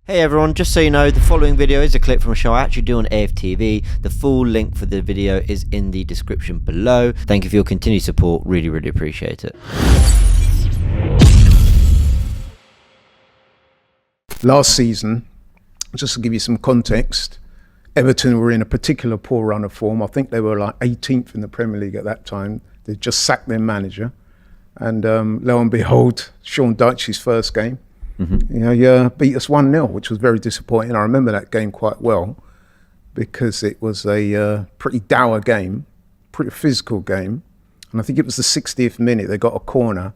Hey everyone, just so you know, the following video is a clip from a show I actually do on AFTV. The full link for the video is in the description below. Thank you for your continued support, really appreciate it. Last season, just to give you some context, Everton were in a particular poor run of form. I think they were like 18th in the Premier League at that time. They just sacked their manager. And lo and behold, Sean Dyche's first game, beat us 1-0, which was very disappointing. I remember that game quite well because it was a pretty dour game, pretty physical game. And I think it was the 60th minute, they got a corner.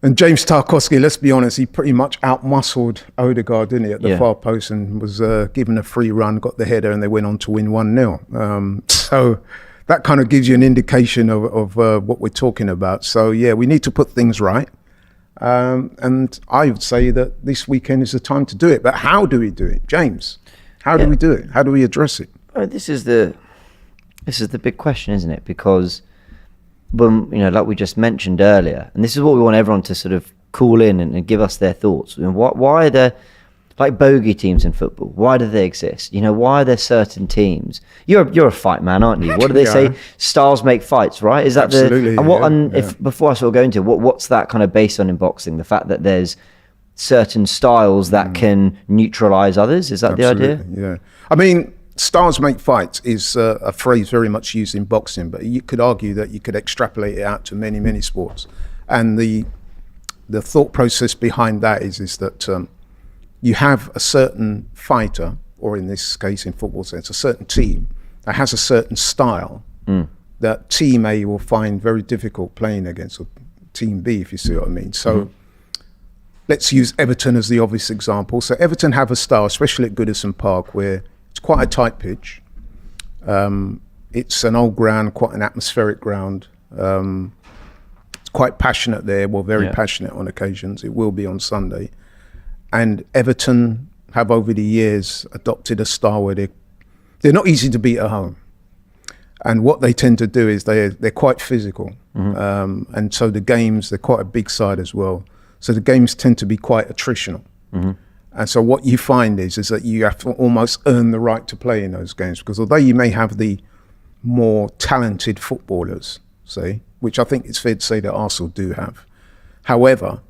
And James Tarkowski, let's be honest, he pretty much out-muscled Odegaard, didn't he, at the far post, and was given a free run, got the header, and they went on to win 1-0. So that kind of gives you an indication of what we're talking about. So, yeah, we need to put things right. And I would say that this weekend is the time to do it. But how do we do it? James, how do we do it? How do we address it? This is the big question, isn't it? Because when, like we just mentioned earlier, and this is what we want everyone to sort of call in and give us their thoughts. Why are there, like, bogey teams in football? Why do they exist? Why are there certain teams? You're a fight man, aren't you? What do they say? Styles make fights, right? Is that absolutely? If before I sort of go into what's that kind of based on in boxing? The fact that there's certain styles that can neutralize others. Is that absolutely, the idea? Yeah. I mean, styles make fights is a phrase very much used in boxing, but you could argue that you could extrapolate it out to many sports. And the thought process behind that is that you have a certain fighter, or in this case, in football sense, a certain team that has a certain style that team A will find very difficult playing against, or team B, if you see what I mean. So let's use Everton as the obvious example. So Everton have a style, especially at Goodison Park, where it's quite a tight pitch. It's an old ground, quite an atmospheric ground. It's quite passionate there, well, very passionate on occasions. It will be on Sunday. And Everton have over the years adopted a style where they're not easy to beat at home. And what they tend to do is they're quite physical. And so the games, they're quite a big side as well. So the games tend to be quite attritional. And so what you find is that you have to almost earn the right to play in those games, because although you may have the more talented footballers, say, which I think it's fair to say that Arsenal do have. However,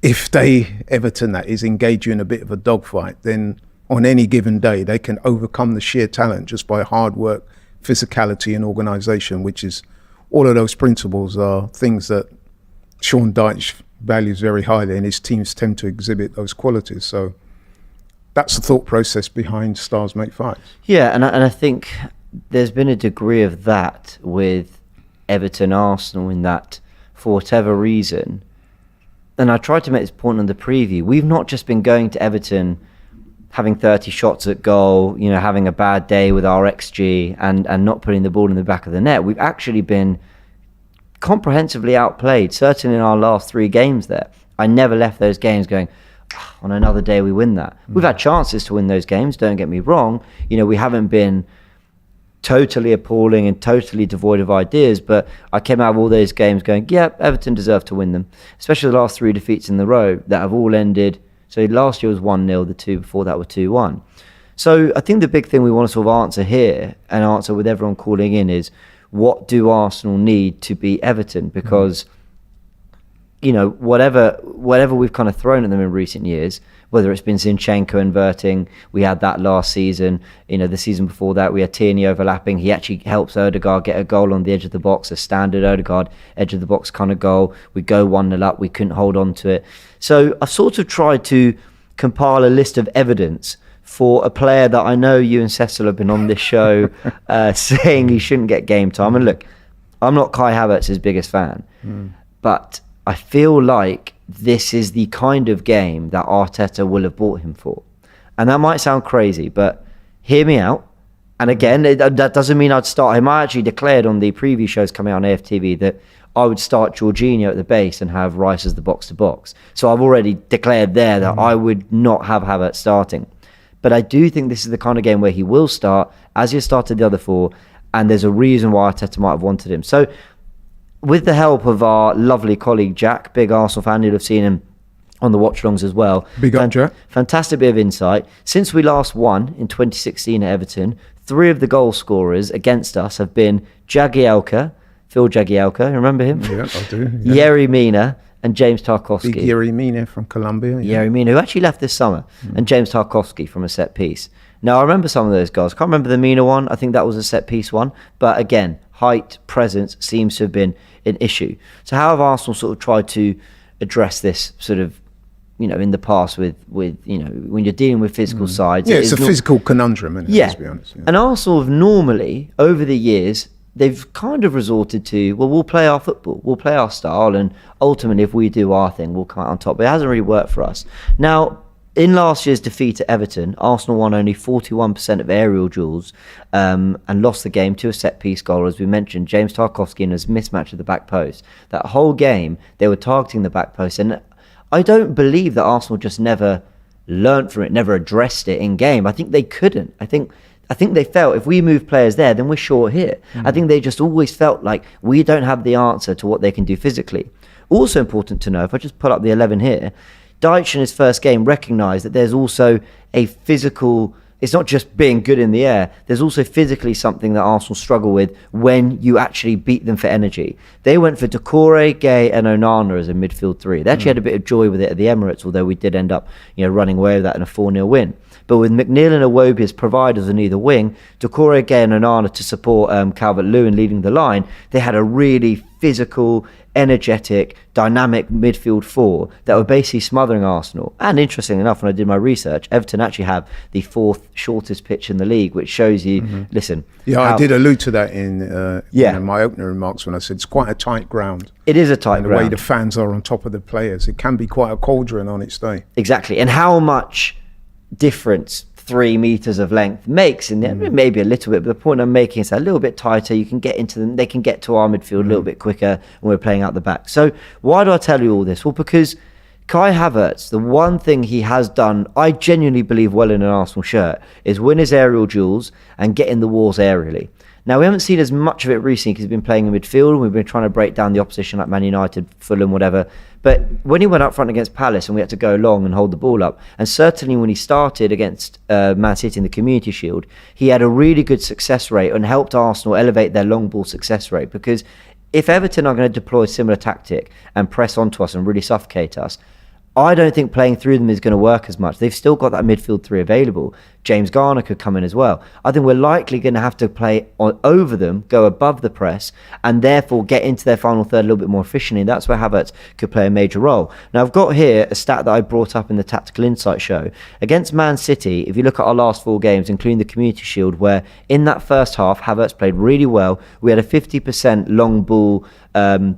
if Everton that is, engage you in a bit of a dogfight, then on any given day, they can overcome the sheer talent just by hard work, physicality and organisation, which is, all of those principles are things that Sean Dyche values very highly, and his teams tend to exhibit those qualities. So that's the thought process behind styles make fights. Yeah, and I think there's been a degree of that with Everton Arsenal, in that for whatever reason, and I tried to make this point on the preview, we've not just been going to Everton having 30 shots at goal, having a bad day with our XG and not putting the ball in the back of the net. We've actually been comprehensively outplayed, certainly in our last 3 games there. I never left those games going, on another day we win that. We've had chances to win those games, don't get me wrong. We haven't been totally appalling and totally devoid of ideas, but I came out of all those games going, yeah, Everton deserve to win them, especially the last 3 defeats in the row that have all ended. So last year was 1-0, the 2 before that were 2-1. So I think the big thing we want to sort of answer here, and answer with everyone calling in, is what do Arsenal need to beat Everton? Because whatever we've kind of thrown at them in recent years, whether it's been Zinchenko inverting, we had that last season, the season before that we had Tierney overlapping, he actually helps Odegaard get a goal on the edge of the box, a standard Odegaard edge of the box kind of goal. We go 1-0 up, we couldn't hold on to it. So I've sort of tried to compile a list of evidence for a player that I know you and Cecil have been on this show saying he shouldn't get game time. And look, I'm not Kai Havertz's biggest fan, but I feel like this is the kind of game that Arteta will have bought him for. And that might sound crazy, but hear me out. And again, that doesn't mean I'd start him. I actually declared on the preview shows coming out on AFTV that I would start Jorginho at the base and have Rice as the box-to-box. So I've already declared there that I would not have Havertz starting. But I do think this is the kind of game where he will start, as he started the other 4, and there's a reason why Arteta might have wanted him. So with the help of our lovely colleague Jack, big Arsenal fan, you'll have seen him on the watch-alongs as well. Big up, Jack. Fantastic bit of insight. Since we last won in 2016 at Everton, 3 of the goal scorers against us have been Jagielka, Phil Jagielka, remember him? Yeah, I do. Yeah. Yerry Mina and James Tarkowski. Big Yerry Mina from Colombia. Yeah. Yerry Mina, who actually left this summer, and James Tarkowski from a set piece. Now, I remember some of those guys. I can't remember the Mina one. I think that was a set piece one. But again, height, presence seems to have been an issue. So how have Arsenal sort of tried to address this sort of, in the past with when you're dealing with physical sides? Yeah, it's a physical conundrum, isn't it? Yeah. Let's be honest. Yeah. And Arsenal have normally, over the years, they've kind of resorted to, we'll play our football, we'll play our style, and ultimately, if we do our thing, we'll come out on top. But it hasn't really worked for us. Now, in last year's defeat at Everton, Arsenal won only 41% of aerial duels and lost the game to a set-piece goal. As we mentioned, James Tarkowski in his mismatch at the back post. That whole game, they were targeting the back post, and I don't believe that Arsenal just never learnt from it, never addressed it in game. I think they couldn't. I think they felt if we move players there, then we're short here. I think they just always felt like we don't have the answer to what they can do physically. Also important to know, if I just put up the 11 here, Deitch in his first game recognised that there's also a physical, it's not just being good in the air, there's also physically something that Arsenal struggle with when you actually beat them for energy. They went for Doucouré, Gay and Onana as a midfield 3. They actually had a bit of joy with it at the Emirates, although we did end up running away with that in a 4-0 win. But with McNeil and Iwobi as providers on either wing, Doucouré, Gay and Onana to support Calvert-Lewin leading the line, they had a really physical, energetic, dynamic midfield 4 that were basically smothering Arsenal. And interestingly enough, when I did my research, Everton actually have the 4th shortest pitch in the league, which shows you, listen. Yeah, I did allude to that in my opening remarks when I said it's quite a tight ground. It is a tight ground. The way the fans are on top of the players, it can be quite a cauldron on its day. Exactly. And how much difference 3 meters of length makes in there, maybe a little bit, but the point I'm making is a little bit tighter. You can get into them, they can get to our midfield a little bit quicker when we're playing out the back. So why do I tell you all this? Well, because Kai Havertz, the one thing he has done, I genuinely believe well in an Arsenal shirt, is win his aerial duels and get in the wars aerially. Now, we haven't seen as much of it recently because he's been playing in midfield and we've been trying to break down the opposition like Man United, Fulham, whatever. But when he went up front against Palace and we had to go long and hold the ball up, and certainly when he started against Man City in the Community Shield, he had a really good success rate and helped Arsenal elevate their long ball success rate. Because if Everton are going to deploy a similar tactic and press onto us and really suffocate us, I don't think playing through them is going to work as much. They've still got that midfield 3 available. James Garner could come in as well. I think we're likely going to have to play over them, go above the press, and therefore get into their final third a little bit more efficiently. That's where Havertz could play a major role. Now, I've got here a stat that I brought up in the Tactical Insight show. Against Man City, if you look at our last 4 games, including the Community Shield, where in that first half, Havertz played really well. We had a 50% long ball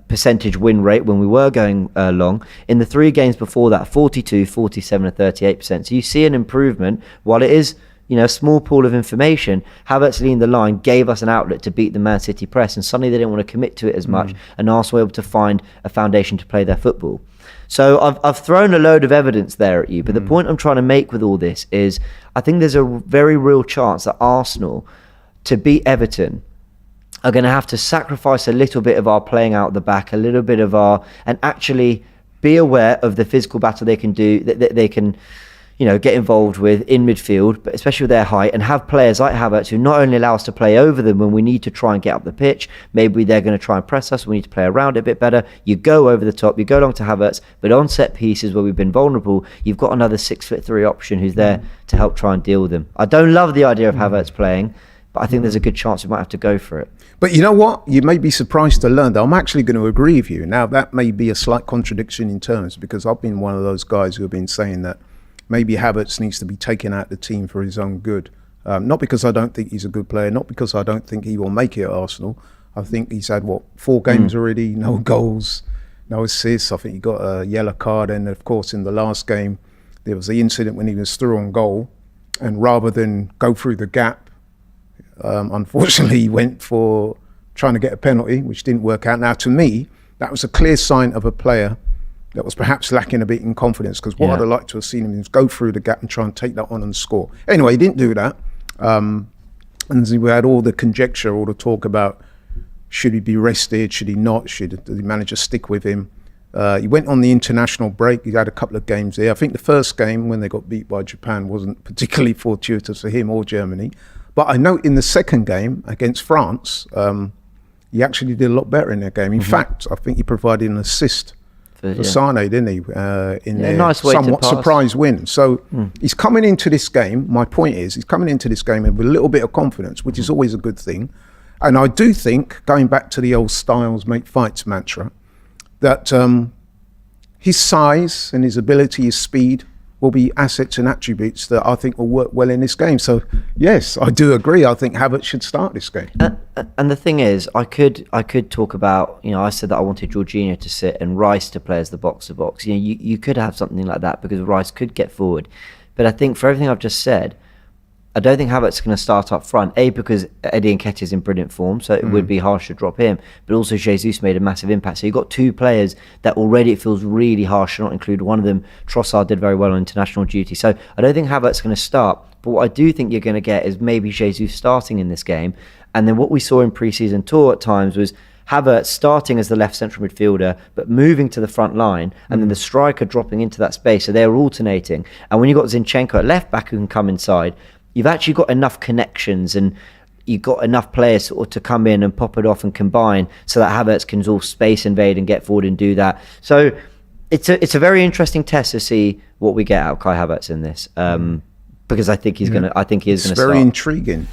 percentage win rate when we were going long. In the 3 games before that, 42, 47 and 38%. So you see an improvement. While it is a small pool of information, Havertz leading the line gave us an outlet to beat the Man City press, and suddenly they didn't want to commit to it as much, and Arsenal were able to find a foundation to play their football. So I've thrown a load of evidence there at you, but the point I'm trying to make with all this is I think there's a very real chance that Arsenal, to beat Everton, are going to have to sacrifice a little bit of our playing out the back, a little bit of our, and actually be aware of the physical battle they can do, that they can get involved with in midfield, but especially with their height, and have players like Havertz who not only allow us to play over them when we need to try and get up the pitch, maybe they're going to try and press us, we need to play around it a bit better. You go over the top, you go along to Havertz, but on set pieces where we've been vulnerable, you've got another 6'3" option who's there to help try and deal with them. I don't love the idea of Havertz playing, but I think there's a good chance we might have to go for it. But you know what? You may be surprised to learn that I'm actually going to agree with you. Now, that may be a slight contradiction in terms, because I've been one of those guys who have been saying that maybe Havertz needs to be taken out of the team for his own good. Not because I don't think he's a good player, not because I don't think he will make it at Arsenal. I think he's had, 4 games already, no goals, no assists. I think he got a yellow card. And, of course, in the last game, there was the incident when he was through on goal. And rather than go through the gap, unfortunately, he went for trying to get a penalty, which didn't work out. Now, to me, that was a clear sign of a player that was perhaps lacking a bit in confidence, because what I'd have liked to have seen him is go through the gap and try and take that on and score. Anyway, he didn't do that. And we had all the conjecture, all the talk about should he be rested, should he not, should the manager stick with him? He went on the international break. He had a couple of games there. I think the first game when they got beat by Japan wasn't particularly fortuitous for him or Germany. But I know in the second game against France, he actually did a lot better in that game. In fact, I think he provided an assist for Sane, didn't he? In their nice way somewhat to pass. surprise win. So he's coming into this game. My point is, he's coming into this game with a little bit of confidence, which is always a good thing. And I do think, going back to the old styles make fights mantra, that his size and his ability, his speed, will be assets and attributes that I think will work well in this game. So yes, I do agree. I think Havertz should start this game. And the thing is, I could talk about, I said that I wanted Jorginho to sit and Rice to play as the box-to-box. You could have something like that because Rice could get forward. But I think for everything I've just said, I don't think Havertz is going to start up front. Because Eddie Nketiah is in brilliant form, so it would be harsh to drop him. But also Jesus made a massive impact. So you've got two players that already it feels really harsh to not include. One of them, Trossard, did very well on international duty. So I don't think Havertz is going to start. But what I do think you're going to get is maybe Jesus starting in this game. And then what we saw in pre-season tour at times was Havertz starting as the left central midfielder, but moving to the front line, and then the striker dropping into that space. So they were alternating. And when you've got Zinchenko at left back who can come inside, you've actually got enough connections and you've got enough players to come in and pop it off and combine so that Havertz can all space invade and get forward and do that. So it's a very interesting test to see what we get out of Kai Havertz in this, because I think he is going to start. It's very intriguing.